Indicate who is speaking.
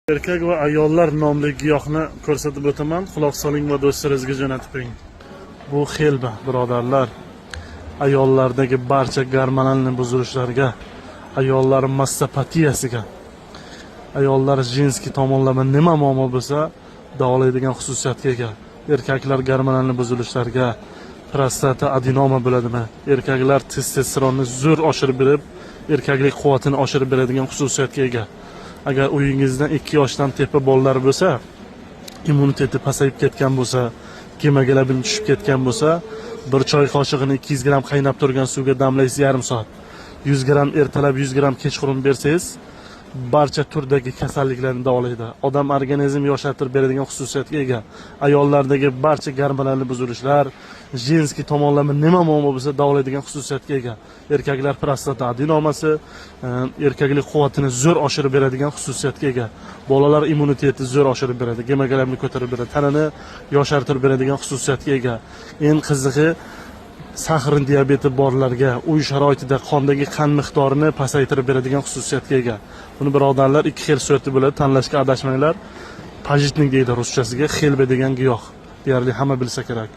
Speaker 1: Erkak va ayollar nomli giyohni ko'rsatib o'taman. Quloq soling va do'stlaringizga jo'natib qo'ying. Bu xelba, birodarlar. Ayollardagi barcha gormonal buzilishlarga, ayollar mastopatiyasiga, ayollar jinskiy tomonlama nima muammo bo'lsa, davolaydigan xususiyatga ega. Erkaklar gormonal buzilishlarga, prostata adenoma bo'ladimi? Erkaklar testosteronni zo'r oshirib berib, erkaklik quvvatini oshirib beradigan xususiyatga ega. Agar uyingizda 2 yoshdan tepa bolalar bo'lsa, immuniteti pasayib ketgan bo'lsa, kemoglobin tushib ketgan bo'lsa, bir choy qoshig'ini 200 gram qaynab turgan suvga damlaysiz yarim soat. 100 gram ertalab, 100 gram kechqurun bersangiz, barcha turdagi kasalliklarni davolaydi. Odam organizm yoshartirib beradigan xususiyatga ega. Ayollardagi barcha gormonal buzilishlar, jinskiy tomonlama nima muammo bo'lsa davolaydigan xususiyatga ega. Erkaklar prostata adenomasi, erkaklik quvvatini zo'r oshirib beradigan xususiyatga ega. Bolalar immuniteti zo'r oshirib beradi, gemoglobinni ko'tarib beradi, tanani yoshartirib beradigan xususiyatga ega. Eng qizig'i, sahrin diabeti borlarga uy sharoitida qondagi qon miqdorini pasaytirib beradigan xususiyatga ega. Buni birodarlar 2 xil surati bo'ladi, tanlashga adashmanglar. Pajitnik deydi ruschasiga, xelba degan giyoh. Deyarli hamma bilsa kerak.